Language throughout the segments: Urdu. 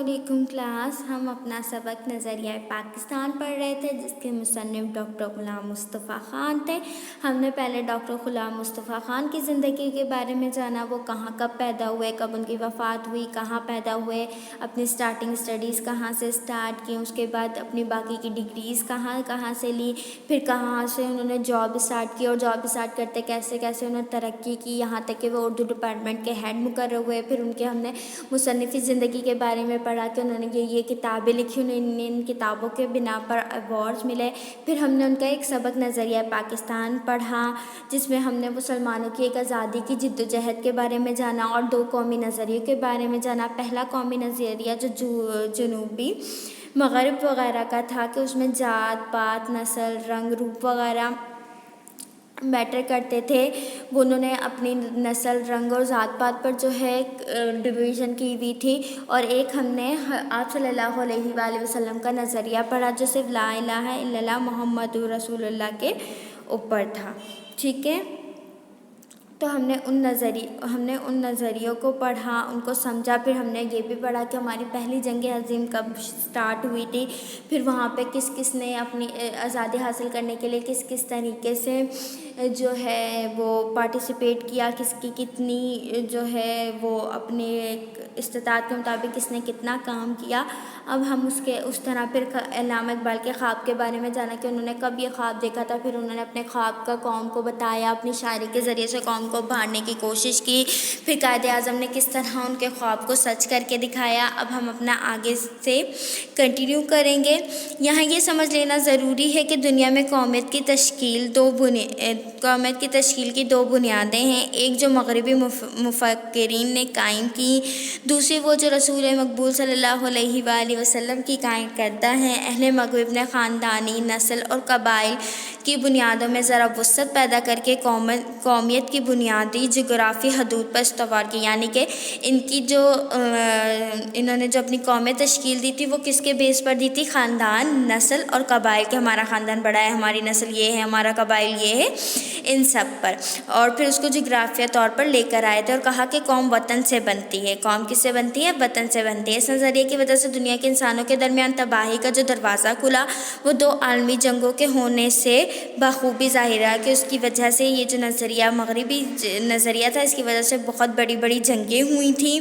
علیکم کلاس، ہم اپنا سبق نظریہ پاکستان پڑھ رہے تھے جس کے مصنف ڈاکٹر غلام مصطفیٰ خان تھے۔ ہم نے پہلے ڈاکٹر غلام مصطفیٰ خان کی زندگی کے بارے میں جانا، وہ کہاں کب پیدا ہوئے، کب ان کی وفات ہوئی، کہاں پیدا ہوئے، اپنی سٹارٹنگ اسٹڈیز کہاں سے سٹارٹ کی، اس کے بعد اپنی باقی کی ڈگریز کہاں سے لی، پھر کہاں سے انہوں نے جاب اسٹارٹ کی اور جاب اسٹارٹ کرتے کیسے انہوں نے ترقی کی، یہاں تک کہ وہ اردو ڈپارٹمنٹ کے ہیڈ مقرر ہوئے۔ پھر ان کے ہم نے مصنفی زندگی کے بارے میں پڑھا کہ انہوں نے یہ کتابیں لکھی، انہیں ان کتابوں کے بنا پر ایوارڈز ملے۔ پھر ہم نے ان کا ایک سبق نظریہ پاکستان پڑھا جس میں ہم نے مسلمانوں کی ایک آزادی کی جد و جہد کے بارے میں جانا اور دو قومی نظریوں کے بارے میں جانا۔ پہلا قومی نظریہ جو جنوبی مغرب وغیرہ کا تھا کہ اس میں ذات پات، نسل، رنگ، روپ وغیرہ میٹر کرتے تھے، وہ انہوں نے اپنی نسل، رنگ اور ذات پات پر جو ہے ڈویژن کی ہوئی تھی۔ اور ایک ہم نے آپ صلی اللہ علیہ وآلہ وسلم کا نظریہ پڑھا جو صرف لا الہ الا اللہ محمد رسول اللہ کے اوپر تھا، ٹھیک ہے۔ تو ہم نے ان نظریوں کو پڑھا، ان کو سمجھا۔ پھر ہم نے یہ بھی پڑھا کہ ہماری پہلی جنگ عظیم کب سٹارٹ ہوئی تھی، پھر وہاں پہ کس کس نے اپنی آزادی حاصل کرنے کے لیے کس طریقے سے جو ہے وہ پارٹیسپیٹ کیا، کس کی کتنی جو ہے وہ اپنے استطاعت کے مطابق کس نے کتنا کام کیا۔ اب ہم اس طرح پھر علامہ اقبال کے خواب کے بارے میں جانا کہ انہوں نے کب یہ خواب دیکھا تھا، پھر انہوں نے اپنے خواب کا قوم کو بتایا، اپنی شاعری کے ذریعے سے قوم کو ابھارنے کی کوشش کی۔ پھر قائد اعظم نے کس طرح ان کے خواب کو سچ کر کے دکھایا۔ اب ہم اپنا آگے سے کنٹینیو کریں گے۔ یہاں یہ سمجھ لینا ضروری ہے کہ دنیا میں قومیت کی تشکیل کی دو بنیادیں ہیں، ایک جو مغربی مفکرین نے قائم کی، دوسری وہ جو رسول مقبول صلی اللہ علیہ وآلہ وسلم کی قائم کردہ ہیں۔ اہل مغرب نے خاندانی، نسل اور قبائل کی بنیادوں میں ذرا وسعت پیدا کر کے قومیت کی بنیادی جغرافی حدود پر استوار کی، یعنی کہ انہوں نے جو اپنی قومیت تشکیل دی تھی وہ کس کے بیس پر دی تھی؟ خاندان، نسل اور قبائل، کہ ہمارا خاندان بڑا ہے، ہماری نسل یہ ہے، ہمارا قبائل یہ ہے، ان سب پر۔ اور پھر اس کو جغرافیہ طور پر لے کر آئے تھے اور کہا کہ قوم وطن سے بنتی ہے۔ قوم کس سے بنتی ہے؟ وطن سے بنتی ہے۔ اس نظریے کی وجہ سے دنیا کے انسانوں کے درمیان تباہی کا جو دروازہ کھلا وہ دو عالمی جنگوں کے ہونے سے بخوبی ظاہر ہے کہ اس کی وجہ سے یہ جو نظریہ مغربی نظریہ تھا اس کی وجہ سے بہت بڑی بڑی جنگیں ہوئی تھیں،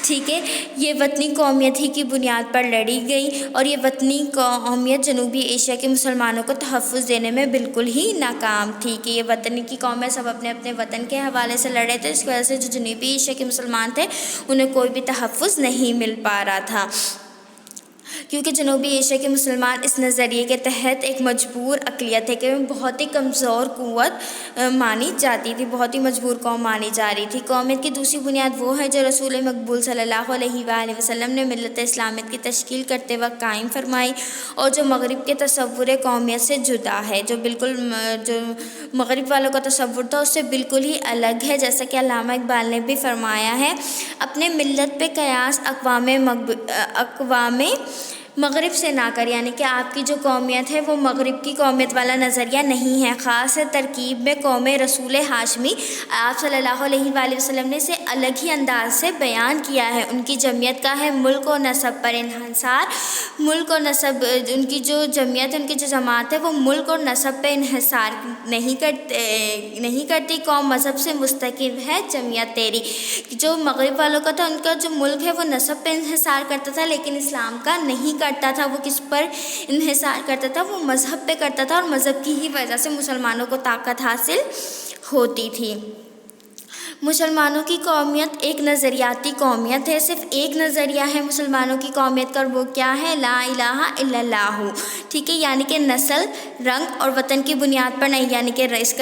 ٹھیک ہے۔ یہ وطنی قومیت ہی کی بنیاد پر لڑی گئی اور یہ وطنی قومیت جنوبی ایشیا کے مسلمانوں کو تحفظ دینے میں بالکل ہی ناکام تھی کہ یہ وطنی کی قومیں سب اپنے اپنے وطن کے حوالے سے لڑے تھے، اس کی وجہ سے جو جنوبی ایشیا کے مسلمان تھے انہیں کوئی بھی تحفظ نہیں مل پا رہا تھا، کیونکہ جنوبی ایشیا کے مسلمان اس نظریے کے تحت ایک مجبور اقلیت ہے کہ بہت ہی کمزور قوت مانی جاتی تھی، بہت ہی مجبور قوم مانی جا رہی تھی۔ قومیت کی دوسری بنیاد وہ ہے جو رسول مقبول صلی اللہ علیہ وآلہ وسلم نے ملت اسلامیت کی تشکیل کرتے وقت قائم فرمائی اور جو مغرب کے تصور قومیت سے جدا ہے، جو مغرب والوں کا تصور تھا اس سے بالکل ہی الگ ہے، جیسا کہ علامہ اقبال نے بھی فرمایا ہے۔ اپنے ملت پہ قیاس اقوام مغرب سے نہ کر، یعنی کہ آپ کی جو قومیت ہے وہ مغرب کی قومیت والا نظریہ نہیں ہے۔ خاص ترکیب میں قوم رسول ہاشمی آپ صلی اللہ علیہ وآلہ وسلم نے اسے الگ ہی انداز سے بیان کیا ہے۔ ان کی جمعیت کا ہے ملک و نسب پر انحصار، ملک اور نسب، ان کی جو جمعیت ہے، ان کی جو جماعت ہے وہ ملک اور نسب پہ انحصار نہیں کرتی۔ قوم مذہب سے مستقل ہے جمعیت تیری، جو مغرب والوں کا تھا ان کا جو ملک ہے وہ نسب پہ انحصار کرتا تھا لیکن اسلام کا نہیں کرتا تھا۔ وہ کس پر انحصار کرتا تھا؟ وہ مذہب پہ کرتا تھا اور مذہب کی ہی وجہ سے مسلمانوں کو طاقت حاصل ہوتی تھی۔ مسلمانوں کی قومیت ایک نظریاتی قومیت ہے، صرف ایک نظریہ ہے مسلمانوں کی قومیت کا، وہ کیا ہے؟ لا الہ الا اللہ، ٹھیک ہے۔ یعنی کہ نسل، رنگ اور وطن کی بنیاد پر نہیں، یعنی کہ اس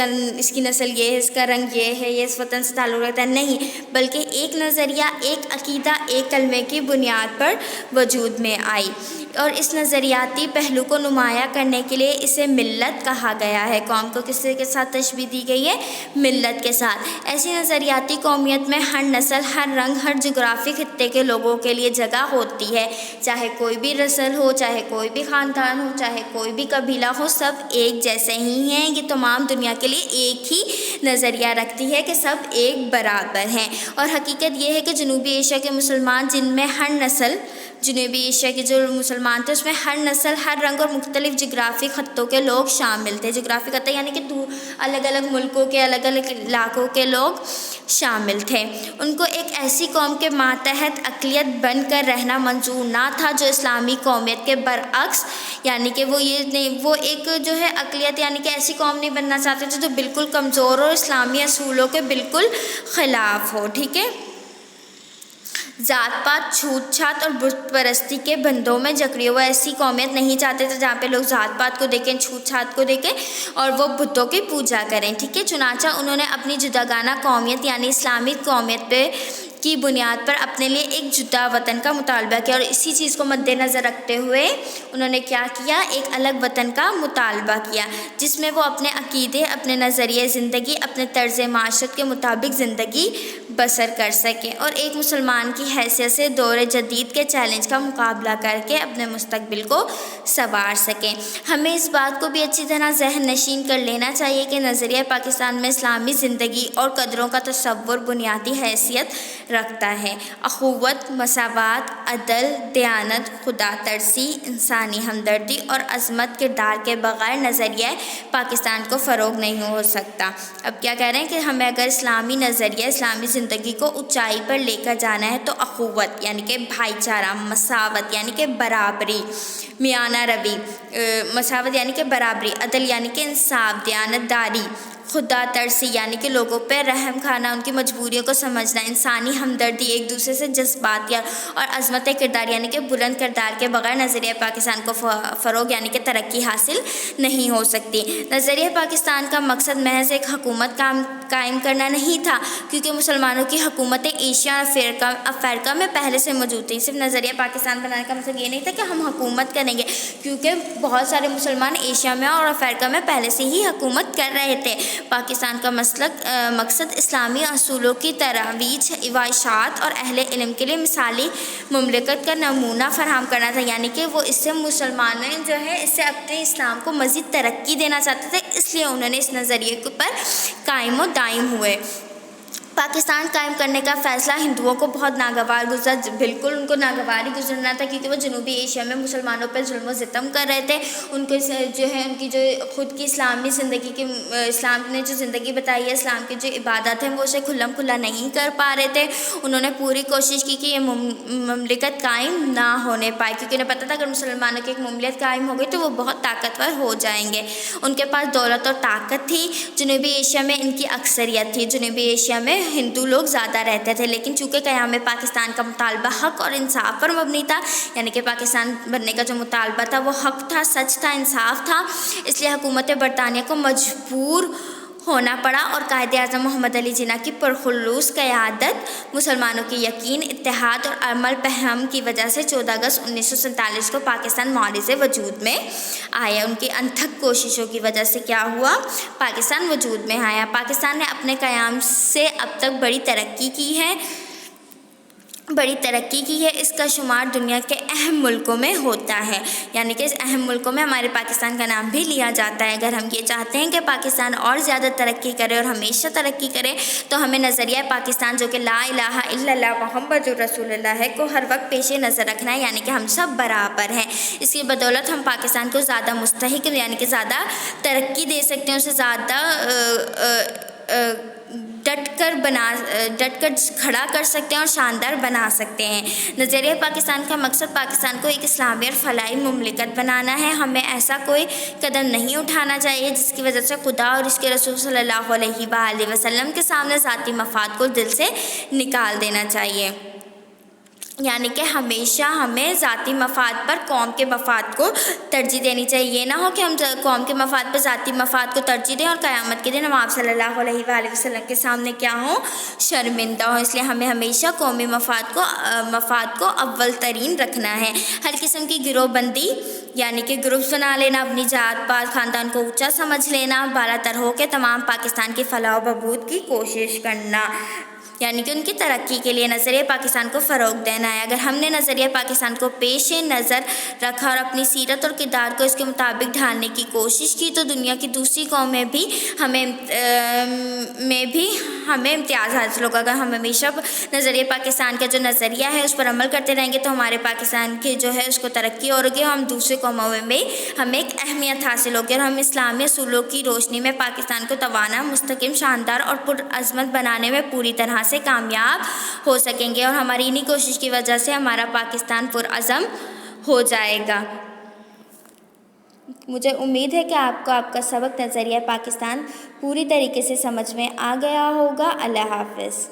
کی نسل یہ ہے، اس کا رنگ یہ ہے، یہ اس وطن سے تعلق رکھتا ہے، نہیں، بلکہ ایک نظریہ، ایک عقیدہ، ایک کلمے کی بنیاد پر وجود میں آئی۔ اور اس نظریاتی پہلو کو نمایاں کرنے کے لیے اسے ملت کہا گیا ہے۔ قوم کو کس کے ساتھ تشبیہ دی گئی ہے؟ ملت کے ساتھ۔ ایسی نظریاتی قومیت میں ہر نسل، ہر رنگ، ہر جغرافی خطے کے لوگوں کے لیے جگہ ہوتی ہے، چاہے کوئی بھی نسل ہو، چاہے کوئی بھی خاندان ہو، چاہے کوئی بھی قبیلہ ہو، سب ایک جیسے ہی ہیں۔ یہ تمام دنیا کے لیے ایک ہی نظریہ رکھتی ہے کہ سب ایک برابر ہیں۔ اور حقیقت یہ ہے کہ جنوبی ایشیا کے مسلمان، جن میں ہر نسل جنوبی ایشیا کے جو مسلمان تھے اس میں ہر نسل، ہر رنگ اور مختلف جغرافی خطوں کے لوگ شامل تھے. جغرافی خطہ یعنی کہ الگ الگ ملکوں کے الگ الگ علاقوں کے لوگ شامل تھے. ان کو ایک ایسی قوم کے ماتحت اقلیت بن کر رہنا منظور نہ تھا جو اسلامی قومیت کے برعکس، یعنی کہ وہ ایک جو ہے اقلیت یعنی کہ ایسی قوم نہیں بننا چاہتے تھے جو بالکل کمزور اور اسلامی اصولوں کے بالکل خلاف ہو. ٹھیک ہے. ذات پات، چھوت چھات اور بت پرستی کے بندوں میں جکڑی وہ ایسی قومیت نہیں چاہتے تھے جہاں پہ لوگ ذات پات کو دیکھیں، چھوت چھات کو دیکھیں اور وہ بتوں کی پوجا کریں. ٹھیک ہے. چنانچہ انہوں نے اپنی جداگانہ قومیت یعنی اسلامی قومیت کی بنیاد پر اپنے لیے ایک جدا وطن کا مطالبہ کیا، اور اسی چیز کو مد نظر رکھتے ہوئے انہوں نے کیا کیا، ایک الگ وطن کا مطالبہ کیا جس میں وہ اپنے عقیدے، اپنے نظریہ زندگی، اپنے طرز معاشرت کے مطابق زندگی بسر کر سکیں اور ایک مسلمان کی حیثیت سے دور جدید کے چیلنج کا مقابلہ کر کے اپنے مستقبل کو سنوار سکیں. ہمیں اس بات کو بھی اچھی طرح ذہن نشین کر لینا چاہیے کہ نظریہ پاکستان میں اسلامی زندگی اور قدروں کا تصور بنیادی حیثیت رکھتا ہے. اخوت، مساوات، عدل، دیانت، خدا ترسی، انسانی ہمدردی اور عظمت کردار کے بغیر نظریہ پاکستان کو فروغ نہیں ہو سکتا. اب کیا کہہ رہے ہیں کہ ہمیں اگر اسلامی نظریہ، اسلامی زندگی کو اونچائی پر لے کر جانا ہے تو اخوت یعنی کہ بھائی چارہ، مساوت یعنی کہ برابری، میانہ روی، مساوت یعنی کہ برابری، عدل یعنی کہ انصاف، دیانت داری، خدا ترسی یعنی کہ لوگوں پہ رحم کھانا، ان کی مجبوریوں کو سمجھنا، انسانی ہمدردی، ایک دوسرے سے جذبات اور عظمت کردار یعنی کہ بلند کردار کے بغیر نظریہ پاکستان کو فروغ یعنی کہ ترقی حاصل نہیں ہو سکتی. نظریہ پاکستان کا مقصد محض ایک حکومت قائم کرنا نہیں تھا کیونکہ مسلمانوں کی حکومتیں ایشیا اور افریقہ میں پہلے سے موجود تھیں. صرف نظریہ پاکستان بنانے کا مطلب یہ نہیں تھا کہ ہم حکومت کریں گے، کیونکہ بہت سارے مسلمان ایشیا میں اور افریقہ میں پہلے سے ہی حکومت کر رہے تھے. پاکستان کا مقصد اسلامی اصولوں کی ترویج و اشاعت اور اہل علم کے لیے مثالی مملکت کا نمونہ فراہم کرنا تھا، یعنی کہ وہ اس سے مسلمان جو ہے اس سے اپنے اسلام کو مزید ترقی دینا چاہتے تھے، اس لیے انہوں نے اس نظریے پر قائم و دائم ہوئے. پاکستان قائم کرنے کا فیصلہ ہندوؤں کو بہت ناگوار گزرا. بالکل ان کو ناگوار ہی گزرنا تھا کیونکہ وہ جنوبی ایشیا میں مسلمانوں پر ظلم و ستم کر رہے تھے. ان کو جو ہے ان کی جو خود کی اسلامی زندگی کی، اسلام نے جو زندگی بتائی ہے، اسلام کی جو عبادت ہیں وہ اسے کھلم کھلا نہیں کر پا رہے تھے. انہوں نے پوری کوشش کی کہ یہ مملکت قائم نہ ہونے پائے کیونکہ انہیں پتہ تھا اگر مسلمانوں کی ایک مملکت قائم ہو گئی تو وہ بہت طاقتور ہو جائیں گے. ان کے پاس دولت اور طاقت تھی. جنوبی ایشیا میں ان کی اکثریت تھی. جنوبی ایشیا میں ہندو لوگ زیادہ رہتے تھے، لیکن چونکہ قیام پاکستان کا مطالبہ حق اور انصاف پر مبنی تھا، یعنی کہ پاکستان بننے کا جو مطالبہ تھا وہ حق تھا، سچ تھا، انصاف تھا، اس لیے حکومت برطانیہ کو مجبور ہونا پڑا اور قائد اعظم محمد علی جناح کی پرخلوص قیادت، مسلمانوں کی یقین، اتحاد اور عمل پہم کی وجہ سے 14 اگست 1947 کو پاکستان معرض وجود میں آیا. ان کی انتھک کوششوں کی وجہ سے کیا ہوا؟ پاکستان وجود میں آیا. پاکستان نے اپنے قیام سے اب تک بڑی ترقی کی ہے. اس کا شمار دنیا کے اہم ملکوں میں ہوتا ہے، یعنی کہ اس اہم ملکوں میں ہمارے پاکستان کا نام بھی لیا جاتا ہے. اگر ہم یہ چاہتے ہیں کہ پاکستان اور زیادہ ترقی کرے اور ہمیشہ ترقی کرے تو ہمیں نظریہ پاکستان جو کہ لا الہ الا اللہ محمد رسول اللہ ہے کو ہر وقت پیش نظر رکھنا ہے، یعنی کہ ہم سب برابر ہیں. اس کی بدولت ہم پاکستان کو زیادہ مستحق یعنی کہ زیادہ ترقی دے سکتے ہیں، اسے زیادہ ڈٹ کر کھڑا کر سکتے ہیں اور شاندار بنا سکتے ہیں. نظریہ پاکستان کا مقصد پاکستان کو ایک اسلامی اور فلاحی مملکت بنانا ہے. ہمیں ایسا کوئی قدم نہیں اٹھانا چاہیے جس کی وجہ سے خدا اور اس کے رسول صلی اللہ علیہ وآلہ وسلم کے سامنے ذاتی مفاد کو دل سے نکال دینا چاہیے. یعنی کہ ہمیشہ ہمیں ذاتی مفاد پر قوم کے مفاد کو ترجیح دینی چاہیے. یہ نہ ہو کہ ہم قوم کے مفاد پر ذاتی مفاد کو ترجیح دیں اور قیامت کے دن ہم آپ صلی اللہ علیہ وآلہ وسلم کے سامنے کیا ہوں؟ شرمندہ ہوں. اس لیے ہمیں ہمیشہ قومی مفاد کو اول ترین رکھنا ہے. ہر قسم کی گروہ بندی یعنی کہ گروپس بنا لینا، اپنی ذات پات خاندان کو اونچا سمجھ لینا، بالا تر ہو کے تمام پاکستان کی فلاح و بہبود کی کوشش کرنا، یعنی کہ ان کی ترقی کے لیے نظریہ پاکستان کو فروغ دینا ہے۔ اگر ہم نے نظریہ پاکستان کو پیش نظر رکھا اور اپنی سیرت اور کردار کو اس کے مطابق ڈھالنے کی کوشش کی تو دنیا کی دوسری قومیں بھی ہمیں امتیاز حاصل ہوگا۔ اگر ہم ہمیشہ نظریہ پاکستان کا جو نظریہ ہے اس پر عمل کرتے رہیں گے تو ہمارے پاکستان کی جو ہے اس کو ترقی ہوگی اور ہم دوسرے قوموں میں ہمیں ایک اہمیت حاصل ہوگی اور ہم اسلامی اصولوں کی روشنی میں پاکستان کو توانا، مستحکم، شاندار اور پرعظمت بنانے میں پوری طرح سے کامیاب ہو سکیں گے اور ہماری انہی کوشش کی وجہ سے ہمارا پاکستان پرعزم ہو جائے گا۔ مجھے امید ہے کہ آپ کو آپ کا سبق نظریہ پاکستان پوری طریقے سے سمجھ میں آ گیا ہوگا۔ اللہ حافظ۔